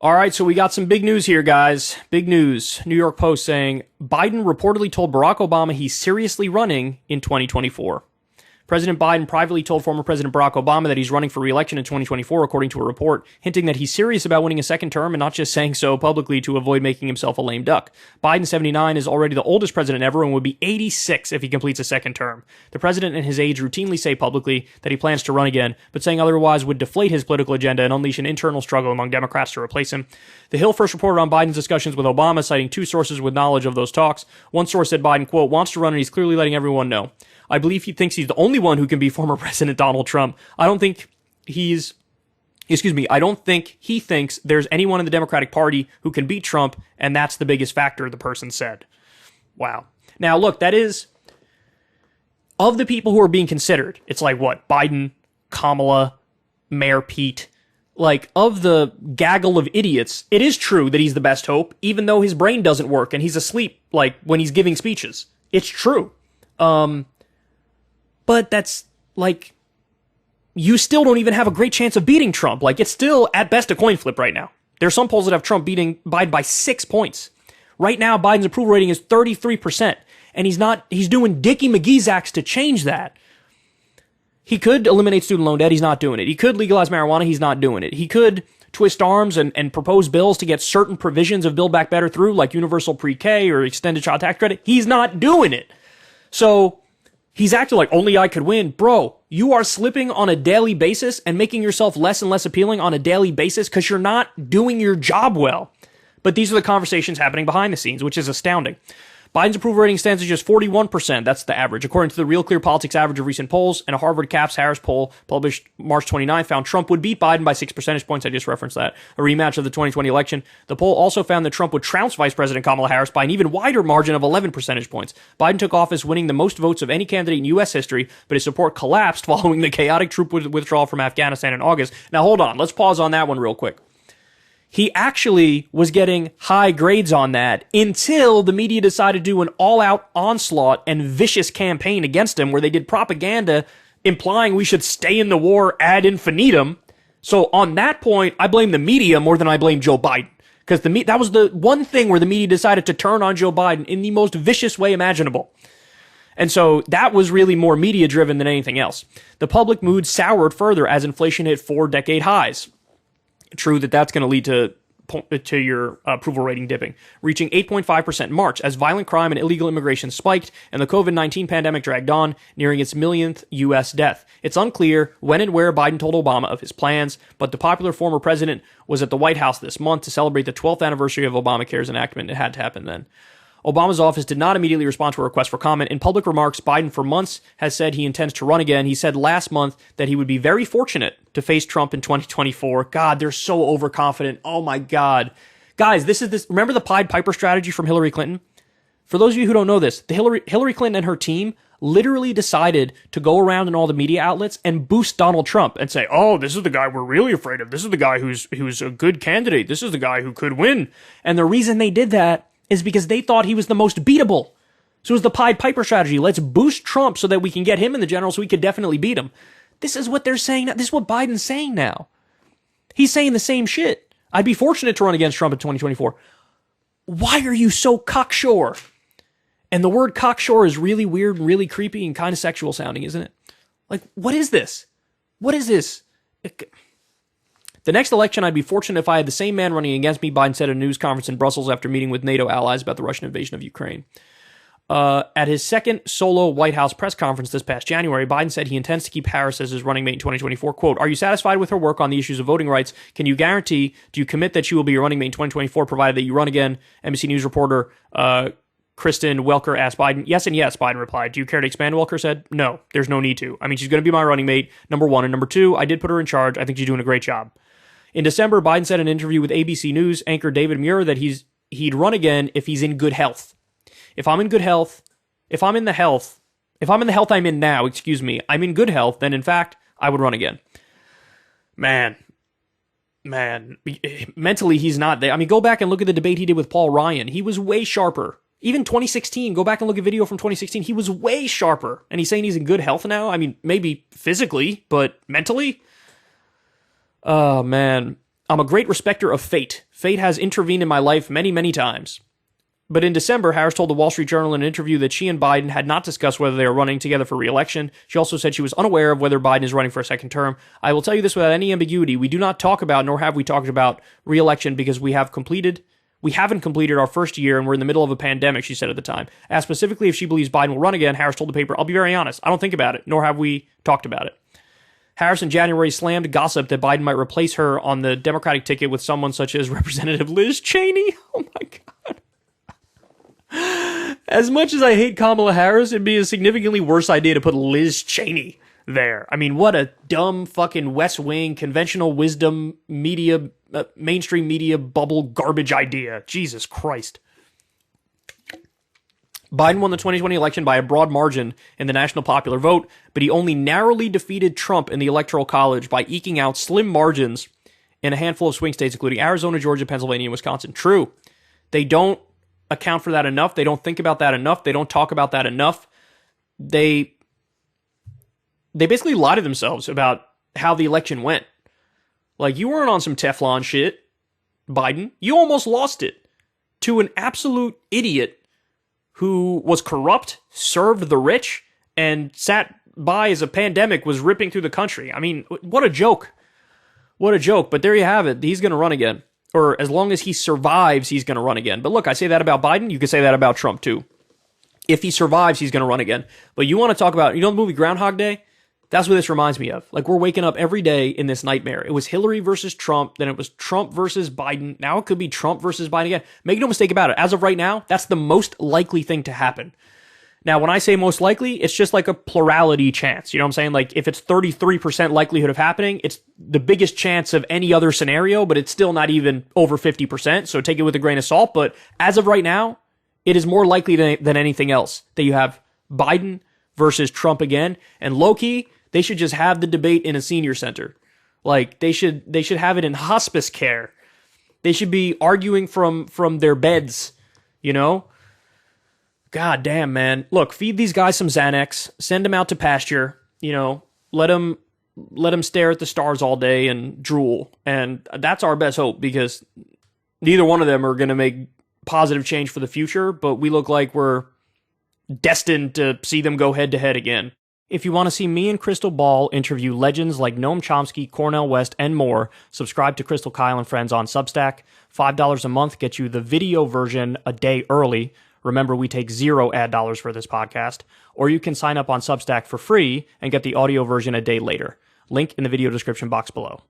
All right, so we got some big news here, guys. Big news. New York Post saying Biden reportedly told Barack Obama he's seriously running in 2024. President Biden privately told former President Barack Obama that he's running for re-election in 2024, according to a report, hinting that he's serious about winning a second term and not just saying so publicly to avoid making himself a lame duck. Biden, 79, is already the oldest president ever and would be 86 if he completes a second term. The president and his aides routinely say publicly that he plans to run again, but saying otherwise would deflate his political agenda and unleash an internal struggle among Democrats to replace him. The Hill first reported on Biden's discussions with Obama, citing two sources with knowledge of those talks. One source said Biden, quote, wants to run and he's clearly letting everyone know. I believe he thinks he's the only one who can be former President Donald Trump. I don't think he thinks there's anyone in the Democratic Party who can beat Trump, and that's the biggest factor, the person said. Wow. Now, look, that is, of the people who are being considered, it's like, what, Biden, Kamala, Mayor Pete, like, of the gaggle of idiots, it is true that he's the best hope, even though his brain doesn't work and he's asleep, like, when he's giving speeches. It's true. But that's, like, you still don't even have a great chance of beating Trump. Like, it's still, at best, a coin flip right now. There are some polls that have Trump beating Biden by 6 points. Right now, Biden's approval rating is 33%, and he's doing Dickie McGee's acts to change that. He could eliminate student loan debt, he's not doing it. He could legalize marijuana, he's not doing it. He could twist arms and propose bills to get certain provisions of Build Back Better through, like universal pre-K or extended child tax credit. He's not doing it. So he's acting like only I could win. Bro, you are slipping on a daily basis and making yourself less and less appealing on a daily basis because you're not doing your job well. But these are the conversations happening behind the scenes, which is astounding. Biden's approval rating stands at just 41%. That's the average. According to the Real Clear Politics average of recent polls, and a Harvard Caps Harris poll published March 29th found Trump would beat Biden by 6 percentage points. I just referenced that. A rematch of the 2020 election. The poll also found that Trump would trounce Vice President Kamala Harris by an even wider margin of 11 percentage points. Biden took office winning the most votes of any candidate in U.S. history, but his support collapsed following the chaotic troop withdrawal from Afghanistan in August. Now, hold on. Let's pause on that one real quick. He actually was getting high grades on that until the media decided to do an all-out onslaught and vicious campaign against him where they did propaganda implying we should stay in the war ad infinitum. So on that point, I blame the media more than I blame Joe Biden. Because that was the one thing where the media decided to turn on Joe Biden in the most vicious way imaginable. And so that was really more media-driven than anything else. The public mood soured further as inflation hit 4-decade highs. True that that's going to lead to your approval rating dipping, reaching 8.5% in March as violent crime and illegal immigration spiked and the COVID-19 pandemic dragged on, nearing its millionth U.S. death. It's unclear when and where Biden told Obama of his plans, but the popular former president was at the White House this month to celebrate the 12th anniversary of Obamacare's enactment. It had to happen then. Obama's office did not immediately respond to a request for comment. In public remarks, Biden for months has said he intends to run again. He said last month that he would be very fortunate to face Trump in 2024. God, they're so overconfident. Oh my God. Guys, remember the Pied Piper strategy from Hillary Clinton? For those of you who don't know this, Hillary Clinton and her team literally decided to go around in all the media outlets and boost Donald Trump and say, oh, this is the guy we're really afraid of. This is the guy who's a good candidate. This is the guy who could win. And the reason they did that is because they thought he was the most beatable. So it was the Pied Piper strategy. Let's boost Trump so that we can get him in the general so we could definitely beat him. This is what they're saying now. This is what Biden's saying now. He's saying the same shit. I'd be fortunate to run against Trump in 2024. Why are you so cocksure? And the word cocksure is really weird and really creepy and kind of sexual sounding, isn't it? Like, what is this? What is this? The next election, I'd be fortunate if I had the same man running against me, Biden said at a news conference in Brussels after meeting with NATO allies about the Russian invasion of Ukraine. At his second solo White House press conference this past January, Biden said he intends to keep Harris as his running mate in 2024. Quote, are you satisfied with her work on the issues of voting rights? Can you guarantee, do you commit that she will be your running mate in 2024, provided that you run again? NBC News reporter Kristen Welker asked Biden. Yes and yes, Biden replied. Do you care to expand? Welker said, no, there's no need to. I mean, she's going to be my running mate, number one. And number two, I did put her in charge. I think she's doing a great job. In December, Biden said in an interview with ABC News anchor David Muir that he'd run again if he's in good health. If I'm in the health I'm in now, I'm in good health, then in fact, I would run again. Man, mentally he's not there. I mean, go back and look at the debate he did with Paul Ryan. He was way sharper. Even 2016, go back and look at video from 2016, he was way sharper. And he's saying he's in good health now? I mean, maybe physically, but mentally? Oh, man. I'm a great respecter of fate. Fate has intervened in my life many, many times. But in December, Harris told the Wall Street Journal in an interview that she and Biden had not discussed whether they are running together for re-election. She also said she was unaware of whether Biden is running for a second term. I will tell you this without any ambiguity. We do not talk about, nor have we talked about, re-election because we haven't completed our first year and we're in the middle of a pandemic, she said at the time. Asked specifically if she believes Biden will run again, Harris told the paper, I'll be very honest, I don't think about it, nor have we talked about it. Harris in January slammed gossip that Biden might replace her on the Democratic ticket with someone such as Representative Liz Cheney. Oh my God. As much as I hate Kamala Harris, it'd be a significantly worse idea to put Liz Cheney there. I mean, what a dumb fucking West Wing, conventional wisdom, media, mainstream media bubble garbage idea. Jesus Christ. Biden won the 2020 election by a broad margin in the national popular vote, but he only narrowly defeated Trump in the Electoral College by eking out slim margins in a handful of swing states, including Arizona, Georgia, Pennsylvania, and Wisconsin. True. They don't account for that enough. They don't think about that enough. They don't talk about that enough. They basically lie to themselves about how the election went. Like, you weren't on some Teflon shit, Biden. You almost lost it to an absolute idiot who was corrupt, served the rich, and sat by as a pandemic was ripping through the country. I mean, what a joke. What a joke. But there you have it. He's going to run again. Or as long as he survives, he's going to run again. But look, I say that about Biden. You could say that about Trump, too. If he survives, he's going to run again. But you want to talk about, the movie Groundhog Day? That's what this reminds me of. Like, we're waking up every day in this nightmare. It was Hillary versus Trump. Then it was Trump versus Biden. Now it could be Trump versus Biden again. Make no mistake about it. As of right now, that's the most likely thing to happen. Now, when I say most likely, it's just like a plurality chance. You know what I'm saying? Like, if it's 33% likelihood of happening, it's the biggest chance of any other scenario, but it's still not even over 50%. So take it with a grain of salt. But as of right now, it is more likely than anything else that you have Biden versus Trump again. And low-key, they should just have the debate in a senior center. Like, they should have it in hospice care. They should be arguing from their beds, you know? God damn, man. Look, feed these guys some Xanax, send them out to pasture, let them stare at the stars all day and drool. And that's our best hope, because neither one of them are going to make positive change for the future, but we look like we're destined to see them go head to head again. If you want to see me and Crystal Ball interview legends like Noam Chomsky, Cornel West, and more, subscribe to Crystal, Kyle, and Friends on Substack. $5 a month gets you the video version a day early. Remember, we take 0 ad dollars for this podcast. Or you can sign up on Substack for free and get the audio version a day later. Link in the video description box below.